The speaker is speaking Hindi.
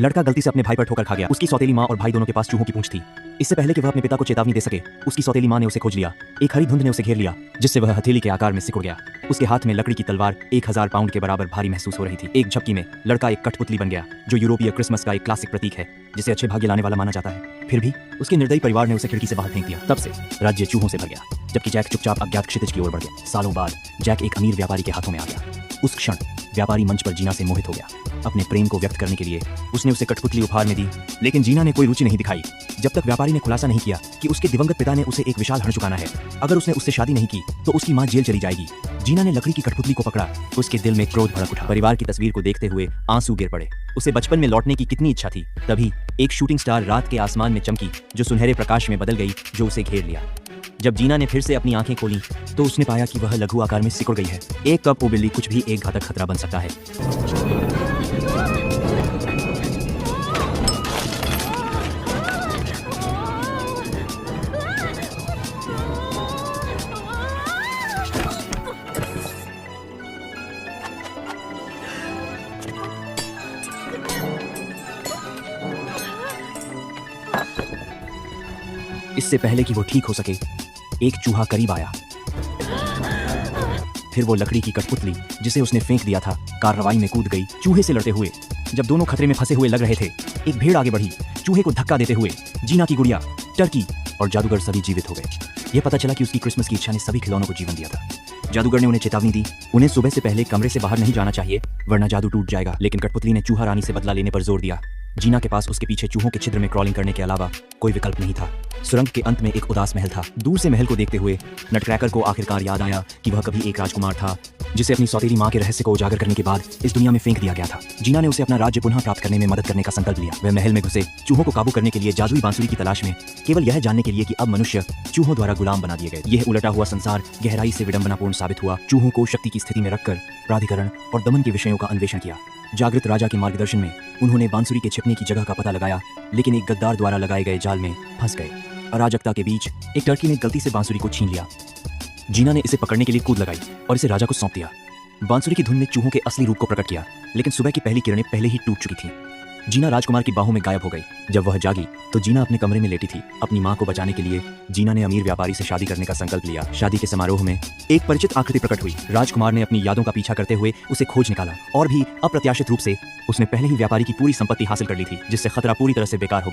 लड़का गलती से अपने भाई पर ठोकर खा गया। उसकी सौतेली माँ और भाई दोनों के पास चूहों की पूंछ थी। इससे पहले कि वह अपने पिता को चेतावनी दे सके, उसकी सौतेली माँ ने उसे खोज लिया। एक हरी धुंध ने उसे घेर लिया, जिससे वह हथेली के आकार में सिकुड़ गया। उसके हाथ में लकड़ी की तलवार 1000 पाउंड के बराबर भारी महसूस हो रही थी। एक झपकी में लड़का एक कठपुतली बन गया, जो यूरोपीय क्रिसमस का एक क्लासिक प्रतीक है, जिसे अच्छे भाग्य लाने वाला माना जाता है। फिर भी उसके निर्दयी परिवार ने उसे खिड़की से बाहर फेंक दिया। तब से राज्य चूहों से भर गया, जबकि जैक चुपचाप अज्ञात क्षितिज की ओर बढ़ गया। सालों बाद जैक एक अमीर व्यापारी के हाथों में आ गया। उस क्षण व्यापारी मंच पर जीना से मोहित हो गया। अपने प्रेम को व्यक्त करने के लिए उसने उसे कठपुतली उपहार में दी, लेकिन जीना ने कोई रुचि नहीं दिखाई, जब तक व्यापारी ने खुलासा नहीं किया कि उसके दिवंगत पिता ने उसे एक विशाल हण चुकाना है। अगर उसने उससे शादी नहीं की तो उसकी मां जेल चली जाएगी। जीना ने लकड़ी की कठपुतली को पकड़ा। उसके दिल में क्रोध भड़क उठा। परिवार की तस्वीर को देखते हुए आंसू गिर पड़े। उसे बचपन में लौटने की कितनी इच्छा थी। तभी एक शूटिंग स्टार रात के आसमान में चमकी, जो सुनहरे प्रकाश में बदल गई, जो उसे घेर लिया। जब जीना ने फिर से अपनी आंखें खोली तो उसने पाया कि वह लघु आकार में सिकुड़ गई है। एक कप बिल्ली कुछ भी एक घातक खतरा बन सकता है। इससे पहले कि वो ठीक हो सके, एक चूहा करीब आया। फिर वो लकड़ी की कठपुतली, जिसे उसने फेंक दिया था, कार्रवाई में कूद गई, चूहे से लड़ते हुए। जब दोनों खतरे में फंसे हुए लग रहे थे, एक भेड़ आगे बढ़ी। चूहे को धक्का देते हुए जीना की गुड़िया, टर्की और जादूगर सभी जीवित हो गए। यह पता चला कि उसकी क्रिसमस की इच्छा ने सभी खिलौनों को जीवन दिया था। जादूगर ने उन्हें चेतावनी दी, उन्हें सुबह से पहले कमरे से बाहर नहीं जाना चाहिए, वरना जादू टूट जाएगा। लेकिन कठपुतली ने चूहा रानी से बदला लेने पर जोर दिया। जीना के पास उसके पीछे चूहों के छिद्र में क्रॉलिंग करने के अलावा कोई विकल्प नहीं था। सुरंग के अंत में एक उदास महल था। दूर से महल को देखते हुए नटक्रैकर को आखिरकार याद आया कि वह कभी एक राजकुमार था, जिसे अपनी सौतेली माँ के रहस्य को उजागर करने के बाद इस दुनिया में फेंक दिया गया था। जीना ने उसे अपना राज्य पुनः प्राप्त करने में मदद करने का संकल्प लिया। वह महल में घुसे, चूहों को काबू करने के लिए जादुई बांसुरी की तलाश में, केवल यह जानने के लिए कि अब मनुष्य चूहों द्वारा गुलाम बना दिए गए। यह उलटा हुआ संसार गहराई से विडंबनापूर्ण साबित हुआ। चूहों को शक्ति की स्थिति में रखकर प्राधिकरण और दमन के विषयों का अन्वेषण किया। जागृत राजा के मार्गदर्शन में उन्होंने बांसुरी के छिपने की जगह का पता लगाया, लेकिन एक गद्दार द्वारा लगाए गए जाल में फंस गए। अराजकता के बीच एक टर्की ने गलती से बांसुरी को छीन लिया। जीना ने इसे पकड़ने के लिए कूद लगाई और इसे राजा को सौंप दिया। बांसुरी की धुन ने चूहों के असली रूप को प्रकट किया, लेकिन सुबह की पहली किरणें पहले ही टूट चुकी थीं। जीना राजकुमार की बाहों में गायब हो गई। जब वह जागी तो जीना अपने कमरे में लेटी थी। अपनी मां को बचाने के लिए जीना ने अमीर व्यापारी से शादी करने का संकल्प लिया। शादी के समारोह में एक परिचित आकृति प्रकट हुई। राजकुमार ने अपनी यादों का पीछा करते हुए उसे खोज निकाला, और भी अप्रत्याशित रूप से उसने पहले ही व्यापारी की पूरी संपत्ति हासिल कर ली थी, जिससे खतरा पूरी तरह से बेकार हो गया।